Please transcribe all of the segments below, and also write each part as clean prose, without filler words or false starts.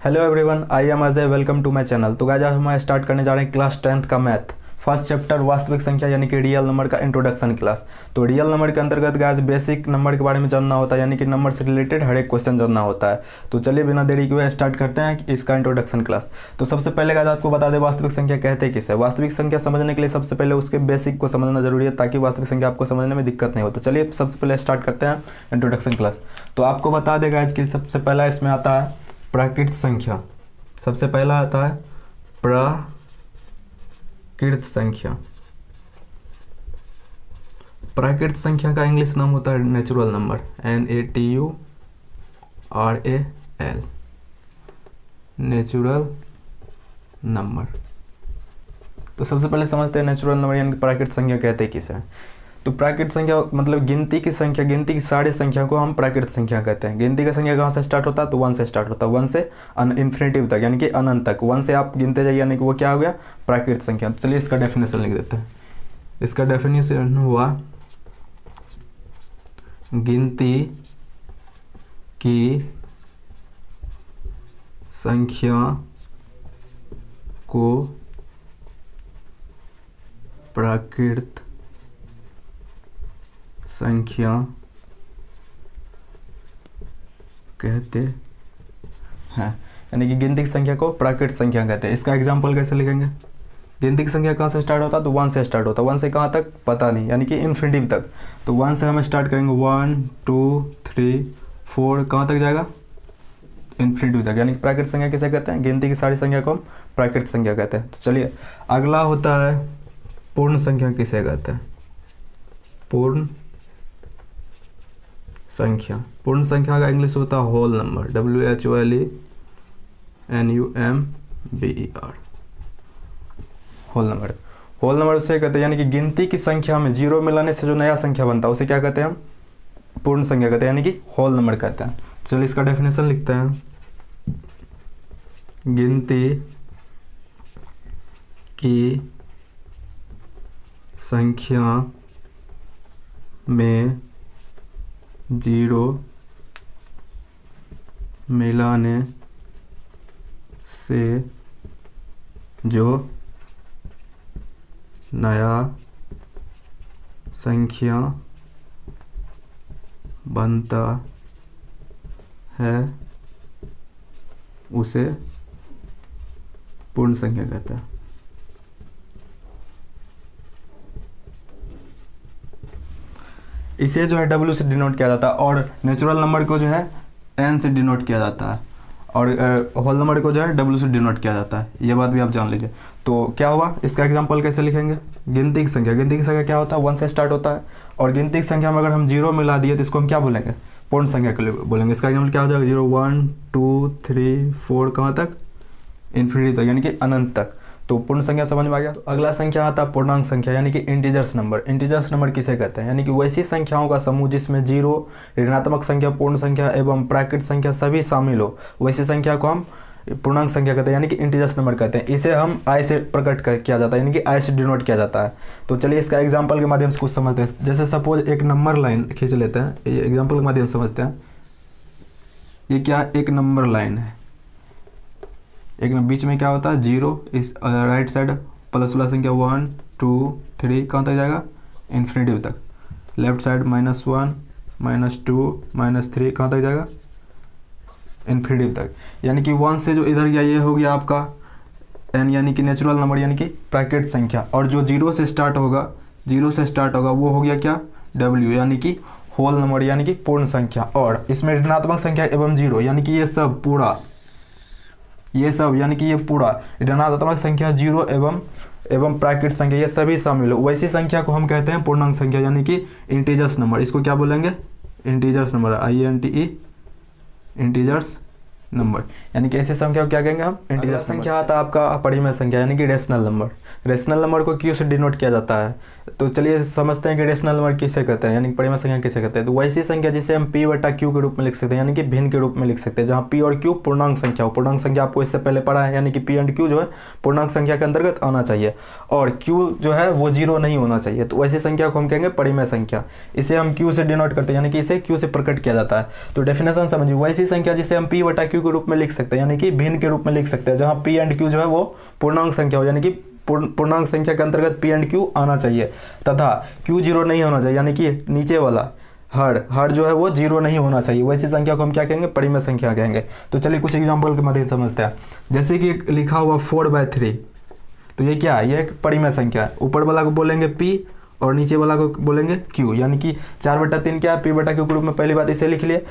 Hello everyone, I am Ajay, welcome to my channel. तो guys आज हम स्टार्ट करने जा रहे हैं क्लास 10th का मैथ फर्स्ट चैप्टर वास्तविक संख्या यानी कि रियल नंबर का इंट्रोडक्शन क्लास। तो रियल नंबर के अंतर्गत गाइस बेसिक नंबर के बारे में जानना होता है, यानी कि नंबर से रिलेटेड हर एक क्वेश्चन जानना होता है। तो चलिए बिना देरी किए स्टार्ट करते हैं इसका इंट्रोडक्शन क्लास। तो सबसे पहले गाइस आपको बता दें वास्तविक संख्या कहते किसे। वास्तविक संख्या समझने के लिए सबसे पहले उसके बेसिक को समझना जरूरी है, ताकि वास्तविक संख्या आपको समझने में दिक्कत नहीं हो। तो चलिए सबसे पहले स्टार्ट करते हैं इंट्रोडक्शन क्लास। तो आपको बता दें गाइस कि सबसे पहला इसमें आता है प्राकृत संख्या। सबसे पहला आता है प्राकृत संख्या। प्राकृत संख्या का इंग्लिश नाम होता है natural number, NATURAL, natural number. तो सबसे पहले समझते हैं नेचुरल नंबर यानी कि प्राकृत संख्या कहते किसे हैं। तो प्राकृत संख्या मतलब गिनती की संख्या, गिनती की सारी संख्या को हम प्राकृत संख्या कहते हैं। गिनती का संख्या कहाँ से स्टार्ट होता है, तो 1 से स्टार्ट होता है, 1 से इन्फिनिटिव तक यानी कि अनंत तक 1 से आप गिनते जाइए, यानी कि वो क्या हो गया प्राकृत संख्या। तो चलिए इसका डेफिनेशन लिख देते हैं। इसका डेफिनेशन हुआ गिनती की संख्या को प्राकृत संख्या कहते हैं, यानी कि गिनती की संख्या को प्राकृत संख्या कहते हैं। इसका एग्जांपल कैसे लिखेंगे। गिनती की संख्या कहाँ से स्टार्ट होता है, तो 1 से स्टार्ट होता है। 1 से कहाँ तक पता नहीं, यानी कि इन्फिनिटिव तक। तो 1 से हम स्टार्ट करेंगे, 1 2 3 4 कहाँ तक जाएगा, इन्फिनिटिव तक, यानी कि प्राकृत संख्या किसे कहते हैं, गिनती की सारी संख्या को हम प्राकृत संख्या कहते हैं। तो चलिए अगला होता है पूर्ण संख्या किसे कहते हैं। पूर्ण संख्या, पूर्ण संख्या का इंग्लिश होता है whole number, WHOLENUMBER, whole number. Whole number उसे कहते हैं, यानी कि गिनती की संख्या में जीरो मिलाने से जो नया संख्या बनता है उसे क्या कहते हैं हम, पूर्ण संख्या कहते हैं, यानी कि होल नंबर कहते हैं। चलिए इसका डेफिनेशन लिखते हैं। गिनती की संख्या में जीरो मिलाने से जो नया संख्या बनता है उसे पूर्ण संख्या कहते हैं। इसे जो है W से डिनोट किया जाता है, और नेचुरल नंबर को जो है N से डिनोट किया जाता है, और होल नंबर को जो है W से डिनोट किया जाता है। ये बात भी आप जान लीजिए। तो क्या हुआ, इसका एग्जांपल कैसे लिखेंगे। गिनती की संख्या, गिनती की संख्या क्या होता है, 1 से स्टार्ट होता है, और गिनती की संख्या में अगर हम जीरो मिला दिए तो इसको हम क्या बोलेंगे, पूर्ण संख्या के लिए बोलेंगे। इसका एग्जाम्पल क्या हो जाएगा, 0 1 2 3 4 कहाँ तक, इन्फिनिटी तक, यानी कि अनंत तक। तो पूर्ण संख्या समझ में आ गया। तो अगला संख्या आता है पूर्णांक संख्या, यानी कि इंटीजर्स नंबर। इंटीजर्स नंबर किसे कहते हैं, यानी कि वैसी संख्याओं का समूह जिसमें जीरो, ऋणात्मक संख्या, पूर्ण संख्या एवं प्राकृत संख्या सभी शामिल हो, वैसी संख्या को हम पूर्णांक संख्या कहते हैं, यानी कि इंटीजर्स नंबर कहते हैं। इसे हम आई से प्रकट किया जाता है, यानी कि आई से डिनोट किया जाता है। तो चलिए इसका एग्जाम्पल के माध्यम से कुछ समझते हैं। जैसे सपोज एक नंबर लाइन खींच लेते हैं, ये एग्जाम्पल के माध्यम से समझते हैं। ये क्या, एक नंबर लाइन है, एक बीच में क्या होता है जीरो, इस राइट साइड प्लस वाला संख्या 1 2 3 कहाँ तक जाएगा, इन्फिनिटिव तक। लेफ्ट साइड -1 -2 -3 कहाँ तक जाएगा, इन्फिनिटिव तक। यानी कि 1 से जो इधर गया ये हो गया आपका n, यानी कि नेचुरल नंबर यानी कि प्राकृत संख्या, और जो जीरो से स्टार्ट होगा वो हो गया क्या, W, यानी कि होल नंबर यानी कि पूर्ण संख्या। और इसमें ऋणात्मक संख्या एवं जीरो, यानी कि ये सब पूरा, ये सब यानी कि ये पूरा ऋणात्मक संख्या, जीरो एवं प्राकृत संख्या, ये सभी शामिल हो, वैसी संख्या को हम कहते हैं पूर्णांक संख्या, यानी कि इंटीजर्स नंबर। इसको क्या बोलेंगे, integers number, INTE, integers number, यानी कि ऐसे संख्या को क्या कहेंगे हम, इंटीजर संख्या। आता है आपका परिमेय संख्या, यानी कि रेशनल नंबर। रेशनल नंबर को Q से डिनोट किया जाता है। तो चलिए समझते हैं कि रेशनल नंबर किसे कहते हैं, यानी कि परिमेय संख्या किसे कहते हैं। तो वैसी संख्या जिसे हम P/Q के रूप में लिख सकते हैं, यानी कि भिन्न के रूप में लिख सकते हैं, जहाँ P और Q पूर्णांक संख्या हो। पूर्णांक संख्या आपको इससे पहले पढ़ा है, यानी कि P एंड Q जो है पूर्णांक संख्या के अंतर्गत आना चाहिए, और Q जो है वो जीरो नहीं होना चाहिए। तो वैसी संख्या को हम कहेंगे परिमेय संख्या। इसे हम Q से डिनोट करते हैं, यानी कि इसे Q से प्रकट किया जाता है। तो डेफिनेशन समझिए, वैसी संख्या जिसे हम P/Q क्यू के रूप में लिख सकते हैं, यानी कि भिन्न के रूप में लिख सकते हैं, जहाँ पी एंड क्यू जो है वो पूर्णांक संख्या हो, यानी कि पूर्णांक संख्या के अंतर्गत पी एंड क्यू आना चाहिए तथा क्यू जीरो नहीं होना चाहिए, यानी कि नीचे वाला हर जो है वो जीरो नहीं होना चाहिए। वैसी संख्या को हम क्या कहेंगे, परिमेय संख्या कहेंगे। तो चलिए कुछ एग्जांपल के मदद समझते हैं। जैसे कि लिखा हुआ 4/3, तो ये क्या है, ये एक परिमेय संख्या है। ऊपर वाला को बोलेंगे p और नीचे वाला को बोलेंगे q, यानी कि 4/3 क्या है, p/q के रूप में। पहली बात इसे लिख लिए,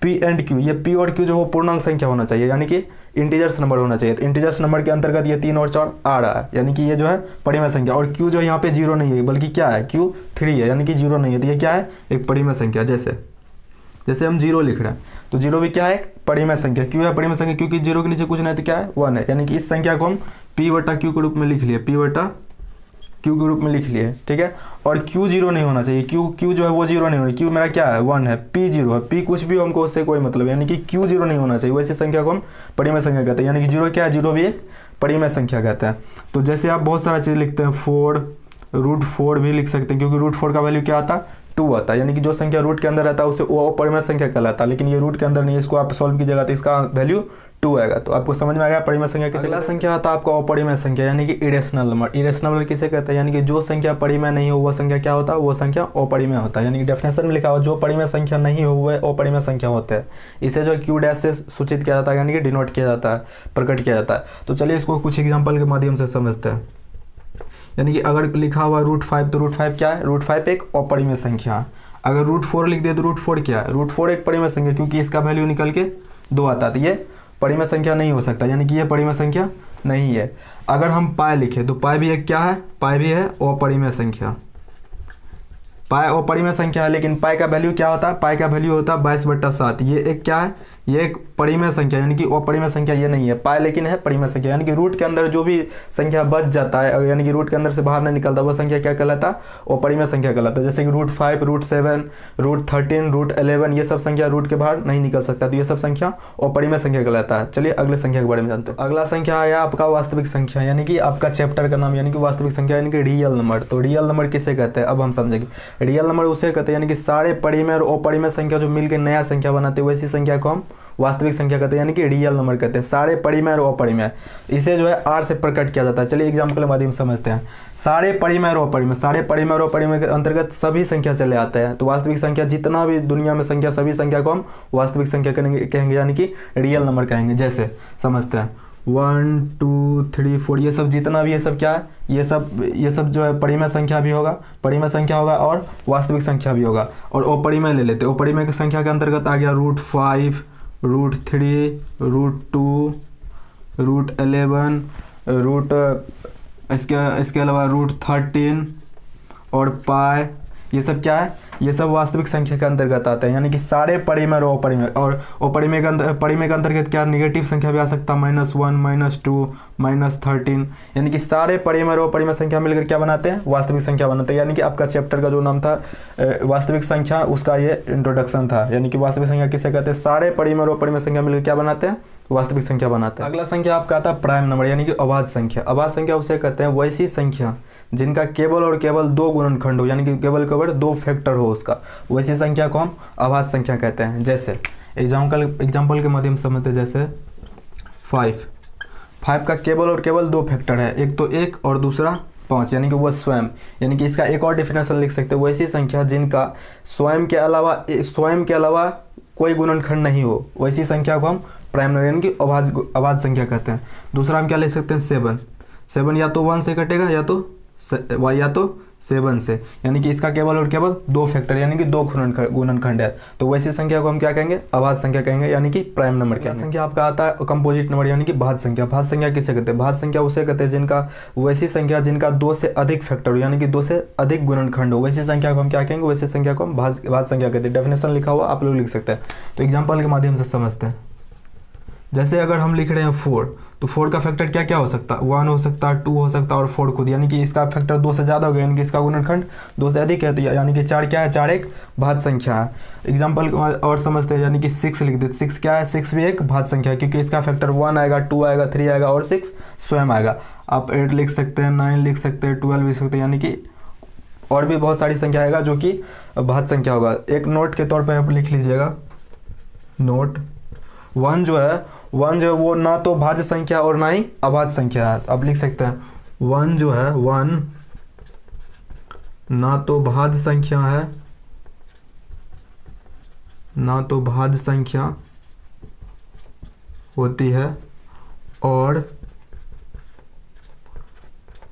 p एंड q, ये p और q जो वो पूर्णांक संख्या होना चाहिए, यानी कि इंटीजर्स नंबर होना चाहिए। तो इंटीजर्स नंबर के अंतर्गत ये 3 और 4 आ रहा है, यानी कि ये जो है परिमेय संख्या। और q जो यहाँ पे जीरो नहीं है, बल्कि क्या है, q 3 है, यानी कि जीरो नहीं है। तो ये क्या है, एक परिमेय संख्या। जैसे हम जीरो लिख रहे हैं, तो जीरो भी क्या है, परिमेय संख्या। क्यों है परिमेय संख्या, क्योंकि जीरो के नीचे कुछ नहीं, तो क्या है, 1 है, यानी कि इस संख्या को हम p/q के रूप में लिख लिए, p/q के रूप में लिख लिए, ठीक है। और q जीरो नहीं होना चाहिए, q जो है वो जीरो नहीं होना, q मेरा क्या है, 1 है, p जीरो है, p कुछ भी हमको उससे कोई मतलब, यानी कि q जीरो नहीं होना चाहिए। वैसे संख्या को हम परिमेय संख्या कहते हैं, यानी कि जीरो क्या है, जीरो भी एक परिमेय संख्या कहते हैं। तो जैसे आप बहुत सारा चीज़ लिखते हैं, 4√4 भी लिख सकते हैं, क्योंकि √4 का वैल्यू क्या आता है, 2 आता है, यानी कि जो संख्या रूट के अंदर रहता है उसे वो परिमेय संख्या कहलाता है। लेकिन ये रूट के अंदर नहीं है, इसको आप सॉल्व कीजिएगा तो इसका वैल्यू 2 आएगा। तो आपको समझ में आ गया परिमेय संख्या किसे। अगला संख्या आता है आपका अपरिमेय संख्या, यानी कि इरेशनल नंबर। इरेशनल नंबर किसे कहते हैं, यानी कि जो संख्या परिमेय नहीं हो वो संख्या क्या होता है, वो संख्या अपरिमेय होता है। यानी कि डेफिनेशन में लिखा हुआ जो परिमेय संख्या नहीं हो वो अपरिमेय संख्या होते हैं। इसे जो Q' से सूचित किया जाता है, यानी कि डिनोट किया जाता है, प्रकट किया जाता है। तो चलिए इसको कुछ एग्जाम्पल के माध्यम से समझते हैं। यानी कि अगर लिखा हुआ √5, तो √5 क्या है, √5 एक अपरिमेय संख्या। अगर √4 लिख दे तो √4 क्या है, √4 एक परिमेय संख्या, क्योंकि इसका वैल्यू निकल के 2 आता है, तो ये परिमेय संख्या नहीं हो सकता, यानी कि ये परिमेय संख्या नहीं है। अगर हम पाई लिखे तो पाई भी एक क्या है, पाई भी है अपरिमेय संख्या। पाई अपरिमेय संख्या है, लेकिन पाई का वैल्यू क्या होता है, पाई का वैल्यू होता है 22/7। ये एक क्या है, ये एक परिमेय संख्या, यानी कि अपरिमेय संख्या ये नहीं है। पाई लेकिन है परिमेय संख्या, यानी कि रूट के अंदर जो भी संख्या बच जाता है, यानी कि रूट के अंदर से बाहर नहीं निकलता, वो संख्या क्या कहलाता है, अपरिमेय संख्या कहलाता है। जैसे कि √5, √7, √13, √11, ये सब संख्या रूट के बाहर नहीं निकल सकता, तो ये सब संख्या अपरिमेय संख्या कहलाता है। चलिए अगले संख्या के बारे में जानते हैं। अगला संख्या आया आपका वास्तविक संख्या, यानी कि आपका चैप्टर का नाम, यानी कि वास्तविक संख्या, यानी कि रियल नंबर। तो रियल नंबर किसे कहते हैं, अब हम समझेंगे। रियल नंबर उसे कहते हैं, यानी कि सारे परिमेय और अपरिमेय संख्या जो मिलकर नया संख्या बनाते हैं, वैसी संख्या को हम वास्तविक संख्या कहते हैं, यानी कि रियल नंबर कहते हैं। सारे परिमेय और अपरिमेय, इसे जो है R से प्रकट किया जाता है। चलिए एग्जाम्पल के माध्यम से समझते हैं। सारे परिमेय और अपरिमेय, सारे परिमेय और अपरिमेय के अंतर्गत सभी संख्या चले आते हैं। तो वास्तविक संख्या जितना भी दुनिया में संख्या, सभी संख्या को हम वास्तविक संख्या कहेंगे, यानी कि रियल नंबर कहेंगे। जैसे समझते हैं 1, 2, 3, 4, ये सब जितना भी, ये सब क्या है, ये सब जो है परिमेय संख्या भी होगा, परिमेय संख्या होगा और वास्तविक संख्या भी होगा। और अपरिमेय ले लेते हैं, अपरिमेय की संख्या के अंतर्गत आ गया √5, √3, √2, √11, इसके अलावा √13 और पाई, ये सब क्या है, ये सब वास्तविक संख्या के अंतर्गत आते हैं। यानी कि सारे परिमेय और अपरिमेय, और अपरिमेय के अंतर्गत क्या नेगेटिव संख्या भी आ सकता है, -1, -2, -13, यानी कि सारे परिमेय और अपरिमेय संख्या मिलकर क्या बनाते हैं, वास्तविक संख्या बनाते हैं। यानी कि आपका चैप्टर का जो नाम था वास्तविक संख्या, उसका ये इंट्रोडक्शन था। यानी कि वास्तविक संख्या किसे कहते हैं, सारे परिमेय और अपरिमेय संख्या मिलकर क्या बनाते हैं, वास्तविक संख्या बनाते हैं। अगला संख्या आपका आता है प्राइम नंबर, यानी कि अभाज्य संख्या। अभाज्य संख्या उसे कहते हैं वैसी संख्या जिनका केवल और केवल 2 गुणनखंड हो, यानी कि केवल 2 फैक्टर हो उसका, वैसी संख्या को हम अभाज्य संख्या कहते हैं। जैसे एग्जाम्पल के माध्यम से समझते हैं। जैसे 5 का केवल और केवल 2 फैक्टर है, एक तो 1 और दूसरा 5, यानी कि वह स्वयं, यानी कि इसका एक और डेफिनेशन लिख सकते हैं, वैसी संख्या जिनका स्वयं के अलावा कोई गुणनखंड नहीं हो, वैसी संख्या को हम प्राइम नंबर, यानी कि अभाज्य संख्या कहते हैं। दूसरा हम क्या ले सकते हैं, 7 या तो 1 से कटेगा या तो 7 से, यानी कि इसका केवल और केवल 2 फैक्टर, यानी कि 2 गुणनखंड है। तो वैसी संख्या को हम क्या कहेंगे, अभाज्य संख्या कहेंगे, यानी कि प्राइम नंबर कहेंगे। संख्या आपका आता है कंपोजिट नंबर, यानी कि भाज्य संख्या। भाज्य संख्या किसे कहते हैं, भाज्य संख्या उसे कहते हैं जिनका वैसी संख्या जिनका 2 से अधिक फैक्टर हो, यानी कि 2 से अधिक गुणनखंड हो, वैसी संख्या को हम क्या कहेंगे, वैसी संख्या को हम भाज्य संख्या कहते हैं। डेफिनेशन लिखा हुआ आप लोग लिख सकते हैं। तो एग्जाम्पल के माध्यम से समझते हैं। जैसे अगर हम लिख रहे हैं 4, तो 4 का फैक्टर क्या क्या हो सकता है, 1 हो सकता है, 2 हो सकता है और 4 खुद, यानी कि इसका फैक्टर 2 से ज़्यादा हो गया, यानी कि इसका गुणनखंड 2 से अधिक है, तो यानी कि 4 क्या है, 4 एक भाज्य संख्या है। एग्जाम्पल और समझते हैं, यानी कि 6 लिख देते। 6 क्या है, 6 भी एक भाज्य संख्या है, क्योंकि इसका फैक्टर 1 आएगा, 2 आएगा, 3 आएगा और 6 स्वयं आएगा। आप 8 लिख सकते हैं, 9 लिख सकते हैं, 12 लिख सकते हैं, यानी कि और भी बहुत सारी संख्या आएगा जो कि भाज्य संख्या होगा। एक नोट के तौर पर आप लिख लीजिएगा, नोट वन जो है वो ना तो भाज्य संख्या और ना ही अभाज्य संख्या है। आप लिख सकते हैं वन जो है वन ना तो भाज्य संख्या है, ना तो भाज्य संख्या होती है और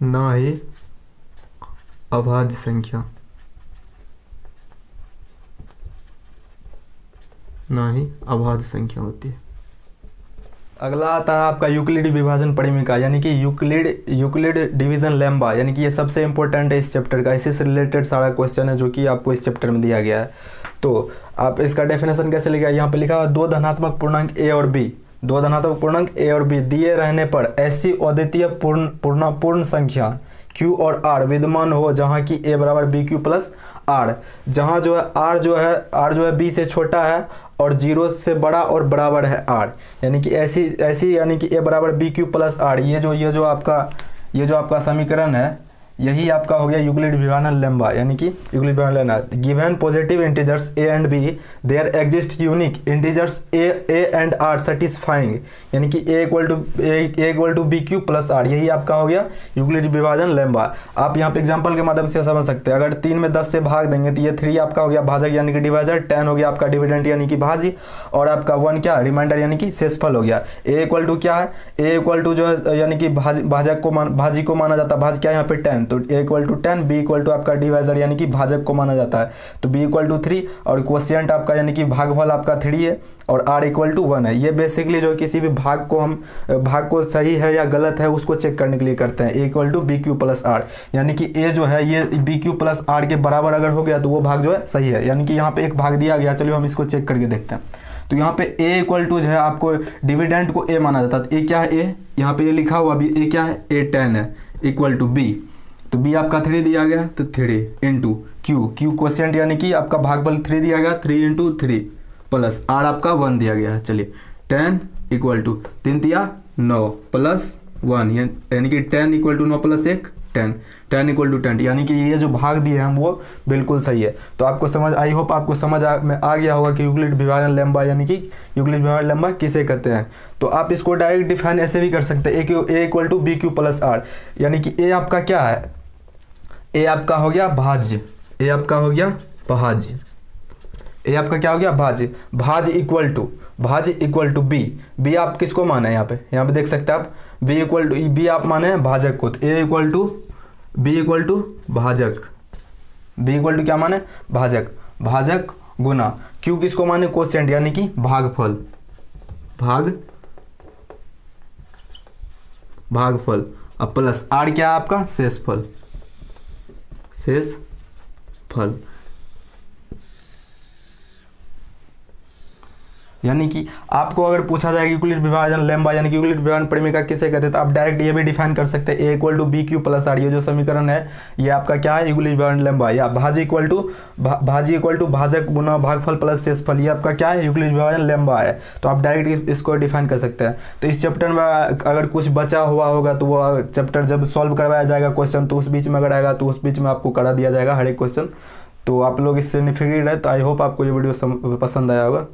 ना ही अभाज्य संख्या, ना ही अभाज्य संख्या होती है। अगला आता है आपका यूक्लिड विभाजन परिमिका, यानी कि यूक्लिड डिवीजन लेम्बा, यानी कि ये सबसे इंपॉर्टेंट है इस चैप्टर का। इसी से रिलेटेड सारा क्वेश्चन है जो कि आपको इस चैप्टर में दिया गया है। तो आप इसका डेफिनेशन कैसे लिखा है, यहाँ पे लिखा हुआ दो धनात्मक पूर्णांक ए और बी, दो धनात्मक पूर्णांक ए और बी दिए रहने पर ऐसी अद्वितीय पूर्ण संख्या Q और R विद्यमान हो जहाँ की A बराबर बी क्यू प्लस आर, जहाँ जो है R जो है B से छोटा है और 0 से बड़ा और बराबर है R, यानी कि ऐसी यानी कि A बराबर बी क्यू प्लस आर, ये जो आपका समीकरण है, यही आपका हो गया यूक्लिड विभाजन लेम्बा, यानी कि यूक्लिड विभाजन lemma. Given positive integers a and b there exist unique integers a and r satisfying, यानी कि a equal to B Q plus R, यही आपका हो गया यूक्लिड विभाजन लेम्बा। आप यहाँ पे एग्जांपल के माध्यम से समझ सकते हैं। अगर 3 में 10 से भाग देंगे तो ये 3 आपका हो गया भाजक यानी कि डिवाइजर, 10 हो गया आपका डिविडेंड यानी कि भाज्य, और आपका 1 क्या रिमाइंडर यानी कि शेषफल हो गया। a इक्वल टू क्या है, a इक्वल टू जो है यानी कि भाज्य को माना जाता है, भाज्य क्या है यहाँ पे 10, तो a equal to 10, b equal to आपका डिवाइजर यानी कि भाजक को माना जाता है, तो b इक्वल टू 3, और क्वोशिएंट आपका यानी कि भागफल आपका 3 है, और r इक्वल टू 1 है। ये बेसिकली जो किसी भी भाग को सही है या गलत है उसको चेक करने के लिए करते हैं। a equal to B Q plus r, यानी कि a जो है ये बी क्यू प्लस आर के बराबर अगर हो गया तो वो भाग जो है सही है, यानी कि यहाँ पे एक भाग दिया गया। चलिए हम इसको चेक करके देखते हैं। तो यहाँ पे a इक्वल टू जो है आपको डिविडेंड को a माना जाता है, तो a क्या है, a यहाँ पे ये लिखा हुआ भी a क्या है, a 10 है, इक्वल टू b, तो b आपका 3 दिया गया, तो 3 इंटू q क्वोशिएंट यानी कि आपका भागफल 3 दिया गया, 3 इंटू 3 प्लस r आपका 1 दिया गया है। चलिए 10 इक्वल टू 3 दिया 9 प्लस 1, यानी कि 10 equal to 9 plus 1 10 equal to 10, यानी कि ये जो भाग दिए हैं वो बिल्कुल सही है। तो आपको समझ, आई होप आपको समझ में आ गया होगा कि यूक्लिड विभाजन लेम्बा यानी कि यूक्लिड विभाजन लेम्बा किसे कहते हैं। तो आप इसको डायरेक्ट डिफाइन ऐसे भी कर सकते हैं, a equal to B Q plus r, यानी कि a आपका क्या है, a आपका हो गया भाज्य, a आपका हो गया भाज्य, a आपका क्या हो गया भाज्य, भाज्य इक्वल टू b आप किसको माने हैं, यहाँ पे देख सकते हैं आप b इक्वल टू b आप माने हैं भाजक को, तो a equal to b equal to भाजक, b इक्वल टू क्या माने भाजक गुना q किसको माने क्वोशिएंट यानी कि भागफल अब प्लस r क्या है आपका शेषफल यानी कि आपको अगर पूछा जाए यूक्लिड विभाजन लेम्बा यानी कि यूक्लिड विभाजन परिमिका किसे कहते हैं, तो आप डायरेक्ट ये भी डिफाइन कर सकते हैं, a equal to B Q plus r, ये जो समीकरण है ये आपका क्या है यूक्लिड विभाजन लेम्बा, या भाज्य इक्वल टू भाजक गुना भागफल प्लस शेषफल, ये आपका क्या है यूक्लिड विभाजन लेम्बा है। तो आप डायरेक्ट इसको डिफाइन कर सकते हैं। तो इस चैप्टर में अगर कुछ बचा हुआ होगा तो वो चैप्टर जब सॉल्व करवाया जाएगा क्वेश्चन, तो उस बीच में अगर आएगा तो उस बीच में आपको करा दिया जाएगा हर एक क्वेश्चन। तो आप लोग इससे निफिक्र रहे। तो आई होप आपको ये वीडियो पसंद आया होगा।